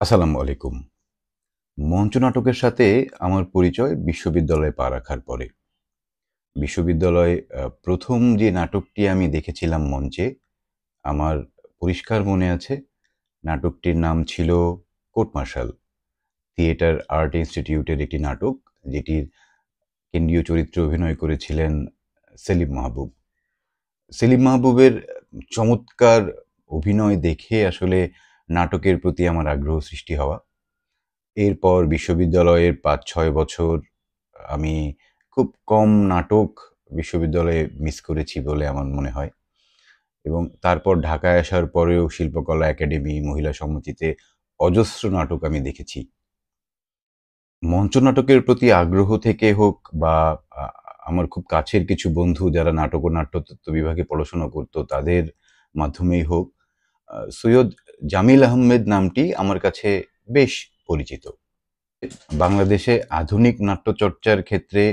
আসসালামু আলাইকুম। মঞ্চ নাটকের সাথে আমার পরিচয় বিশ্ববিদ্যালয়ে পা রাখার পরে। বিশ্ববিদ্যালয়ে ১ম যে নাটকটি আমি দেখেছিলাম মঞ্চে, আমার পরিষ্কার মনে আছে। নাটকটির নাম ছিল 'কোর্ট মার্শাল'। থিয়েটার আর্ট ইনস্টিটিউটের একটি নাটক, যেটির কেন্দ্রীয় চরিত্রে অভিনয় করেছিলেন সেলিম মাহবুব। সেলিম মাহবুবের চমৎকার অভিনয় দেখে আসলে নাটকের প্রতি আমার আগ্রহ সৃষ্টি হওয়া। এরপর বিশ্ববিদ্যালয়ের ৫-৬ বছর আমি খুব কম নাটক বিশ্ববিদ্যালয়ে মিস করেছি বলে আমার মনে হয়। এবং তারপর ঢাকায় আসার পরেও শিল্পকলা একাডেমি, মহিলা সমিতিতে অজস্র নাটক আমি দেখেছি। মঞ্চ নাটকের প্রতি আগ্রহ থেকে হোক বা আ আমার খুব কাছের কিছু বন্ধু যারা নাটক ও নাট্যতত্ত্ব বিভাগে পড়াশোনা করত তাদের মাধ্যমেই হোক, সৈয়দ জামিল আহমেদ নামটি আমার কাছে বেশ পরিচিত। বাংলাদেশে আধুনিক নাট্যচর্চার ক্ষেত্রে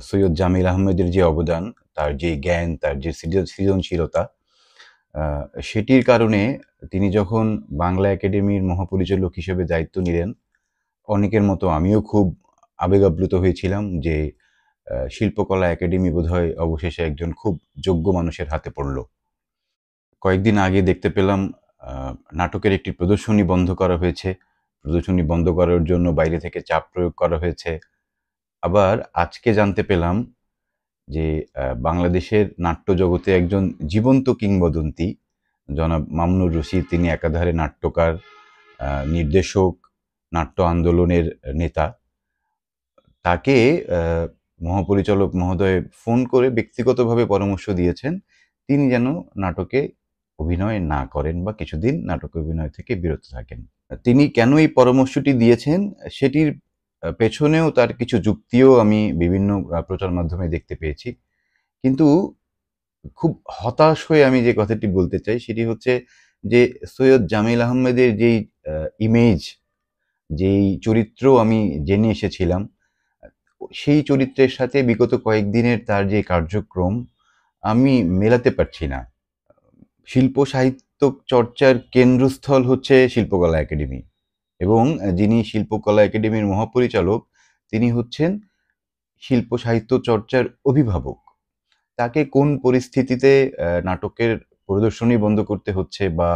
সৈয়দ জামিল আহমেদের যে অবদান, তার যে জ্ঞান, তার যে সৃজনশীলতা, আ সেটির কারণে তিনি যখন বাংলা একাডেমির মহাপরিচালক হিসেবে দায়িত্ব নিলেন, অনেকের মতো আমিও খুব আবেগাপ্লুত হয়েছিলাম যে শিল্পকলা একাডেমি বোধহয় অবশেষে একজন খুব যোগ্য মানুষের হাতে পড়ল। কয়েকদিন আগে দেখতে পেলাম আ নাটকের একটি প্রদর্শনী বন্ধ করা হয়েছে। প্রদর্শনী বন্ধ করার জন্য বাইরে থেকে চাপ প্রয়োগ করা হয়েছে। আবার আজকে জানতে পেলাম যে বাংলাদেশের নাট্য জগতে একজন জীবন্ত কিংবদন্তি জনাব মামুনুর রশীদ, তিনি একাধারে নাট্যকার, নির্দেশক, নাট্য আন্দোলনের নেতা। তাকে আ মহাপরিচালক মহোদয় ফোন করে ব্যক্তিগতভাবে পরামর্শ দিয়েছেন, তিনি যেন নাটকে অভিনয় না করেন বা কিছুদিন নাটকে অভিনয় থেকে বিরত থাকেন। তিনি কেন এই পরামর্শটি দিয়েছেন সেটির পেছনেও তার কিছু যুক্তিও আমি বিভিন্ন প্রচার মাধ্যমে দেখতে পেয়েছি। কিন্তু খুব হতাশ হয়ে আমি যে কথাটি বলতে চাই সেটি হচ্ছে যে সৈয়দ জামিল আহমেদের যেই আ ইমেজ, যেই চরিত্র আমি জেনে এসেছিলাম, আ সেই চরিত্রের সাথে বিগত কয়েকদিনের তার যে কার্যক্রম আমি মেলাতে পারছি না। শিল্প সাহিত্য চর্চার কেন্দ্রস্থল হচ্ছে শিল্পকলা একাডেমি এবং যিনি শিল্পকলা একাডেমির মহাপরিচালক, তিনি হচ্ছেন শিল্প সাহিত্য চর্চার অভিভাবক। তাকে কোন পরিস্থিতিতে নাটকের প্রদর্শনী বন্ধ করতে হচ্ছে বা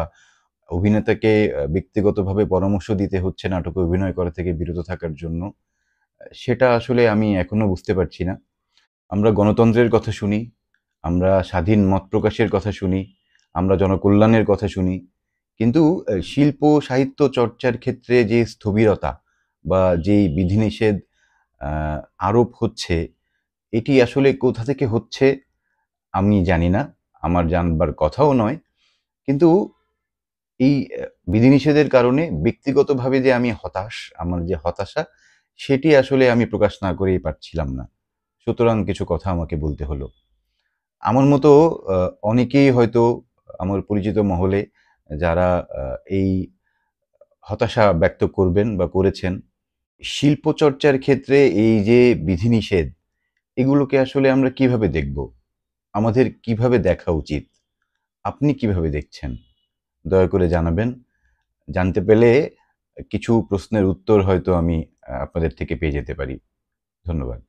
অভিনেতাকে ব্যক্তিগতভাবে পরামর্শ দিতে হচ্ছে নাটকে অভিনয় করা থেকে বিরত থাকার জন্য, সেটা আসলে আমি এখনো বুঝতে পারছি না। আমরা গণতন্ত্রের কথা শুনি, আমরা স্বাধীন মত প্রকাশের কথা শুনি, আমরা জনকল্যাণের কথা শুনি। কিন্তু শিল্প সাহিত্য চর্চার ক্ষেত্রে যে স্থবিরতা বা যেই বিধিনিষেধ আ আরোপ হচ্ছে, এটি আসলে কোথা থেকে হচ্ছে আমি জানি না। আমার জানবার কথাও নয়। কিন্তু এই বিধিনিষেধের কারণে ব্যক্তিগতভাবে যে আমি হতাশ, আমার যে হতাশা, সেটি আসলে আমি প্রকাশ না করেই পারছিলাম না। সুতরাং কিছু কথা আমাকে বলতে হলো। আমার মতো আ অনেকেই হয়তো আমার পরিচিত মহলে যারা আ এই হতাশা ব্যক্ত করবেন বা করেছেন। শিল্পচর্চার ক্ষেত্রে এই যে বিধিনিষেধ, এগুলোকে আসলে আমরা কিভাবে দেখব? আমাদের কিভাবে দেখা উচিত? আপনি কিভাবে দেখছেন? দয়া করে জানাবেন। জানতে পেলে কিছু প্রশ্নের উত্তর হয়তো আমি আপনাদের থেকে পেয়ে যেতে পারি। ধন্যবাদ।